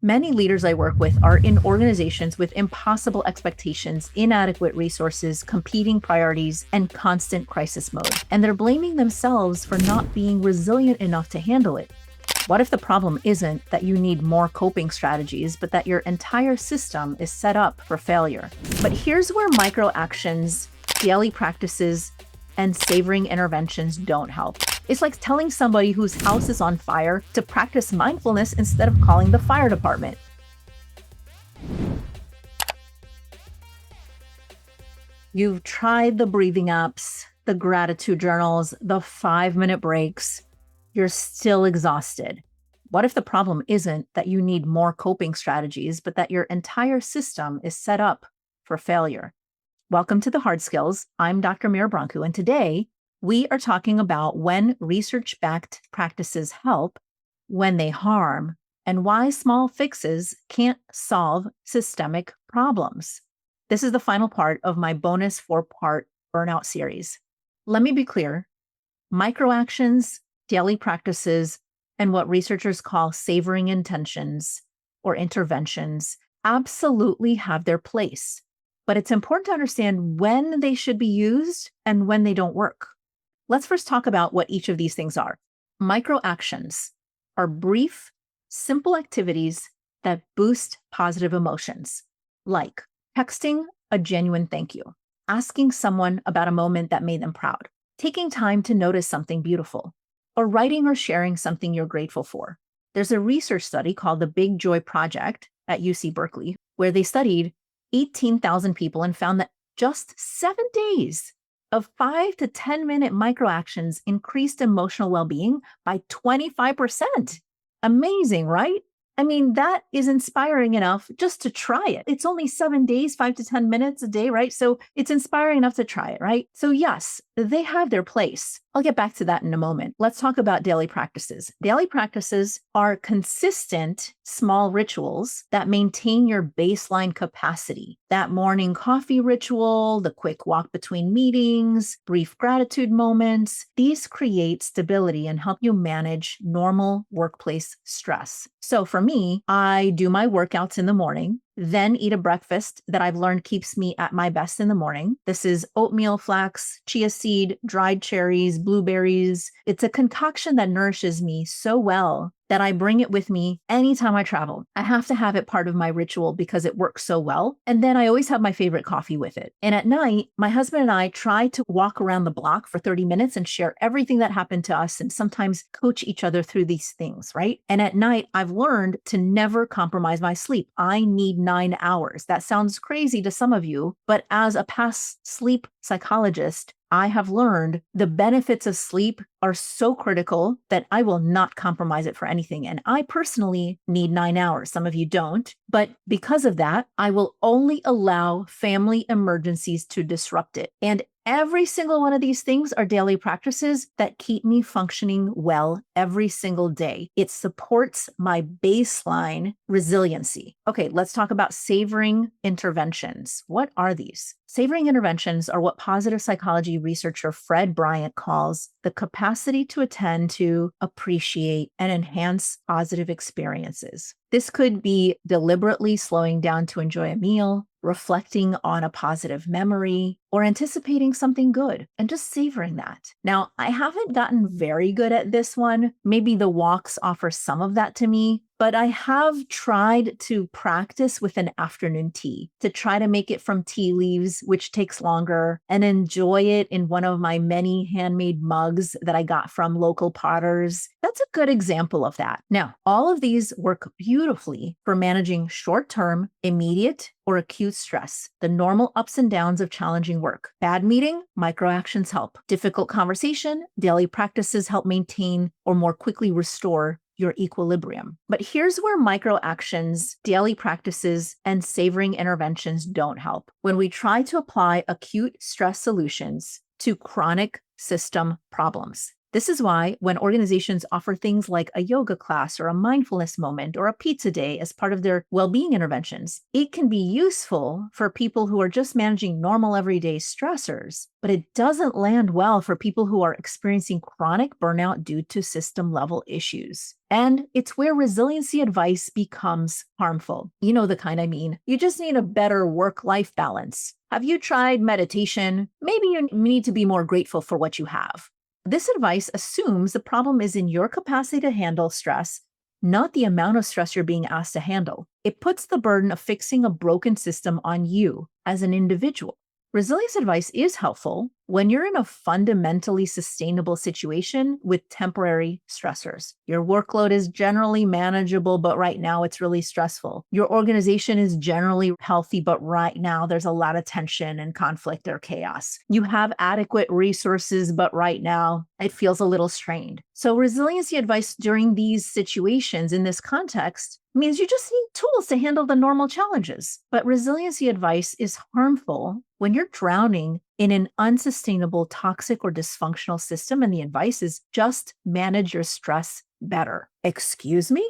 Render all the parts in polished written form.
Many leaders I work with are in organizations with impossible expectations, inadequate resources, competing priorities, and constant crisis mode. And they're blaming themselves for not being resilient enough to handle it. What if the problem isn't that you need more coping strategies, but that your entire system is set up for failure? But here's where micro actions, daily practices, and savoring interventions don't help. It's like telling somebody whose house is on fire to practice mindfulness instead of calling the fire department. You've tried the breathing apps, the gratitude journals, the 5-minute breaks. You're still exhausted. What if the problem isn't that you need more coping strategies, but that your entire system is set up for failure? Welcome to the Hard Skills. I'm Dr. Mira Brancu, and today we are talking about when research-backed practices help, when they harm, and why small fixes can't solve systemic problems. This is the final part of my bonus 4-part Burnout series. Let me be clear. Microactions, daily practices, and what researchers call savoring intentions or interventions absolutely have their place. But it's important to understand when they should be used and when they don't work. Let's first talk about what each of these things are. Microactions are brief, simple activities that boost positive emotions, like texting a genuine thank you, asking someone about a moment that made them proud, taking time to notice something beautiful, or writing or sharing something you're grateful for. There's a research study called the Big Joy Project at UC Berkeley, where they studied 18,000 people and found that just 7 days of 5 to 10-minute microactions increased emotional well-being by 25%. Amazing, right? I mean, that is inspiring enough just to try it. It's only 7 days, 5 to 10 minutes a day, right? So it's inspiring enough to try it, right? So yes, they have their place. I'll get back to that in a moment. Let's talk about daily practices. Daily practices are consistent, small rituals that maintain your baseline capacity. That morning coffee ritual, the quick walk between meetings, brief gratitude moments, these create stability and help you manage normal workplace stress. So for me, I do my workouts in the morning, then eat a breakfast that I've learned keeps me at my best in the morning. This is oatmeal, flax, chia seed, dried cherries, blueberries. It's a concoction that nourishes me so well that I bring it with me anytime I travel. I have to have it part of my ritual because it works so well. And then I always have my favorite coffee with it. And at night, my husband and I try to walk around the block for 30 minutes and share everything that happened to us and sometimes coach each other through these things, right? And at night, I've learned to never compromise my sleep. I need 9 hours. That sounds crazy to some of you, but as a past sleep psychologist, I have learned the benefits of sleep are so critical that I will not compromise it for anything. And I personally need 9 hours. Some of you don't. But because of that, I will only allow family emergencies to disrupt it. And every single one of these things are daily practices that keep me functioning well every single day. It supports my baseline resiliency. Okay, let's talk about savoring interventions. What are these? Savoring interventions are what positive psychology researcher Fred Bryant calls the capacity to attend to, appreciate, and enhance positive experiences. This could be deliberately slowing down to enjoy a meal, reflecting on a positive memory, or anticipating something good and just savoring that. Now, I haven't gotten very good at this one. Maybe the walks offer some of that to me, but I have tried to practice with an afternoon tea to try to make it from tea leaves, which takes longer, and enjoy it in one of my many handmade mugs that I got from local potters. That's a good example of that. Now, all of these work beautifully for managing short-term, immediate, or acute stress, the normal ups and downs of challenging work. Bad meeting, microactions help. Difficult conversation, daily practices help maintain or more quickly restore your equilibrium. But here's where microactions, daily practices, and savoring interventions don't help. When we try to apply acute stress solutions to chronic system problems. This is why when organizations offer things like a yoga class or a mindfulness moment or a pizza day as part of their well-being interventions, it can be useful for people who are just managing normal everyday stressors, but it doesn't land well for people who are experiencing chronic burnout due to system-level issues. And it's where resiliency advice becomes harmful. You know the kind I mean. You just need a better work-life balance. Have you tried meditation? Maybe you need to be more grateful for what you have. This advice assumes the problem is in your capacity to handle stress, not the amount of stress you're being asked to handle. It puts the burden of fixing a broken system on you as an individual. Resilience advice is helpful when you're in a fundamentally sustainable situation with temporary stressors. Your workload is generally manageable, but right now it's really stressful. Your organization is generally healthy, but right now there's a lot of tension and conflict or chaos. You have adequate resources, but right now it feels a little strained. So resiliency advice during these situations in this context means you just need tools to handle the normal challenges. But resiliency advice is harmful when you're drowning in an unsustainable, toxic, or dysfunctional system, and the advice is just manage your stress better. Excuse me?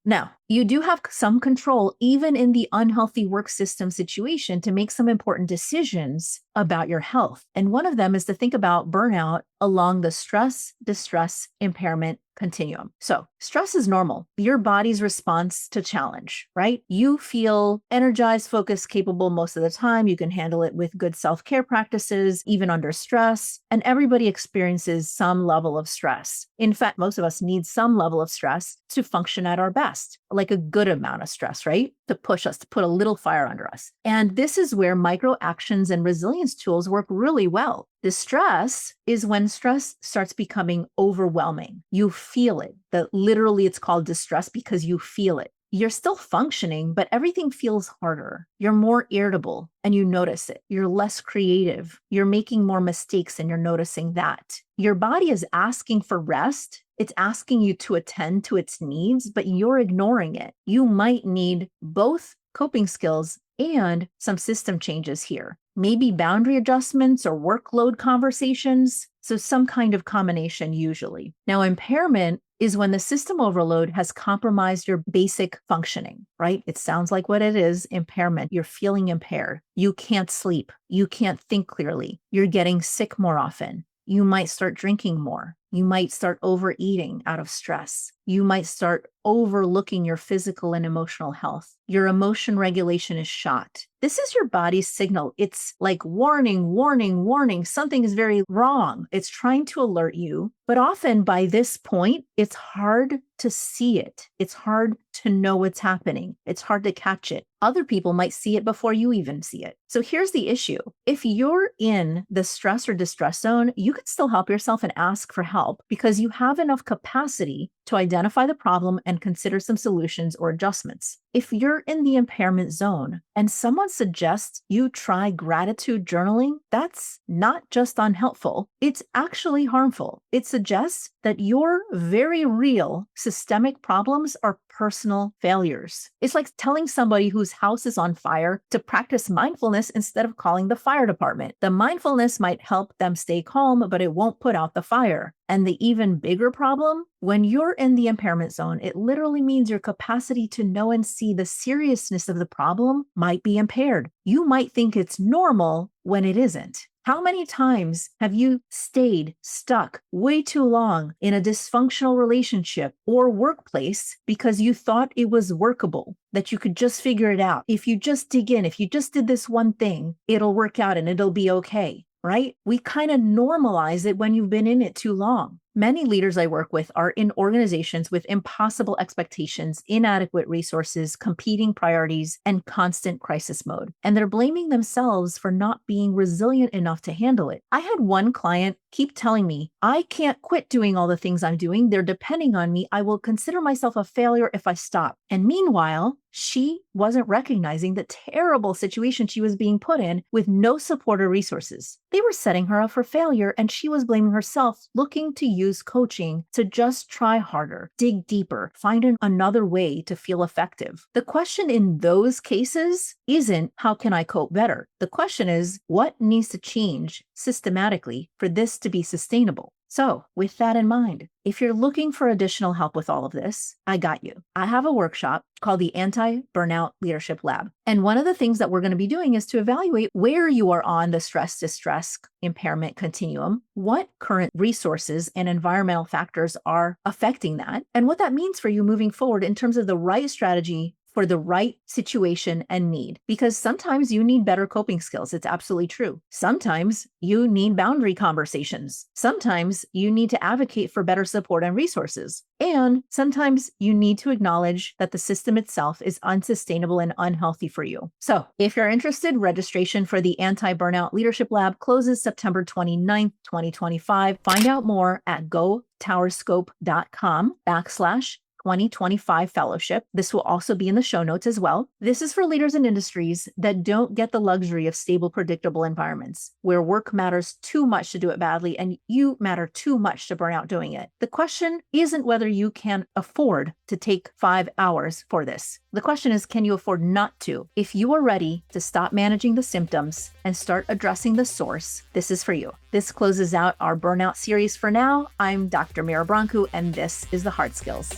Now, you do have some control, even in the unhealthy work system situation, to make some important decisions about your health. And one of them is to think about burnout along the stress, distress, impairment continuum. So, stress is normal, your body's response to challenge, right? You feel energized, focused, capable most of the time. You can handle it with good self-care practices, even under stress. And everybody experiences some level of stress. In fact, most of us need some level of stress to function at our best, like a good amount of stress, right? To push us, to put a little fire under us. And this is where micro actions and resilience tools work really well. Distress is when stress starts becoming overwhelming. You feel it. That literally it's called distress because you feel it. You're still functioning, but everything feels harder. You're more irritable and you notice it. You're less creative. You're making more mistakes and you're noticing that. Your body is asking for rest. It's asking you to attend to its needs, but you're ignoring it. You might need both coping skills and some system changes here. Maybe boundary adjustments or workload conversations. So some kind of combination usually. Now, impairment is when the system overload has compromised your basic functioning, right? It sounds like what it is, impairment. You're feeling impaired. You can't sleep. You can't think clearly. You're getting sick more often. You might start drinking more. You might start overeating out of stress. You might start overlooking your physical and emotional health. Your emotion regulation is shot. This is your body's signal. It's like warning, warning, warning. Something is very wrong. It's trying to alert you. But often by this point, it's hard to see it. It's hard to know what's happening. It's hard to catch it. Other people might see it before you even see it. So here's the issue. If you're in the stress or distress zone, you can still help yourself and ask for help because you have enough capacity to identify the problem and consider some solutions or adjustments. If you're in the impairment zone and someone suggests you try gratitude journaling, that's not just unhelpful, it's actually harmful. It suggests that your very real systemic problems are personal failures. It's like telling somebody whose house is on fire to practice mindfulness instead of calling the fire department. The mindfulness might help them stay calm, but it won't put out the fire. And the even bigger problem, when you're in the impairment zone, it literally means your capacity to know and see the seriousness of the problem might be impaired. You might think it's normal when it isn't. How many times have you stayed stuck way too long in a dysfunctional relationship or workplace because you thought it was workable, that you could just figure it out? If you just dig in, if you just did this one thing, it'll work out and it'll be okay, right? We kind of normalize it when you've been in it too long. Many leaders I work with are in organizations with impossible expectations, inadequate resources, competing priorities, and constant crisis mode. And they're blaming themselves for not being resilient enough to handle it. I had one client keep telling me, I can't quit doing all the things I'm doing. They're depending on me. I will consider myself a failure if I stop. And meanwhile, she wasn't recognizing the terrible situation she was being put in with no support or resources. They were setting her up for failure, and she was blaming herself, looking to use coaching to just try harder, dig deeper, find another way to feel effective. The question in those cases isn't, how can I cope better? The question is, what needs to change systematically for this to be sustainable? So, with that in mind, if you're looking for additional help with all of this, I got you. I have a workshop called the Anti-Burnout Leadership Lab. And one of the things that we're going to be doing is to evaluate where you are on the stress distress impairment continuum, what current resources and environmental factors are affecting that, and what that means for you moving forward in terms of the right strategy for the right situation and need. Because sometimes you need better coping skills. It's absolutely true. Sometimes you need boundary conversations. Sometimes you need to advocate for better support and resources. And sometimes you need to acknowledge that the system itself is unsustainable and unhealthy for you. So if you're interested, registration for the Anti-Burnout Leadership Lab closes September 29th, 2025. Find out more at gotowerscope.com/2025 fellowship. This will also be in the show notes as well. This is for leaders in industries that don't get the luxury of stable, predictable environments where work matters too much to do it badly and you matter too much to burn out doing it. The question isn't whether you can afford to take 5 hours for this. The question is, can you afford not to? If you are ready to stop managing the symptoms and start addressing the source, this is for you. This closes out our burnout series for now. I'm Dr. Mira Brancu, and this is The Hard Skills.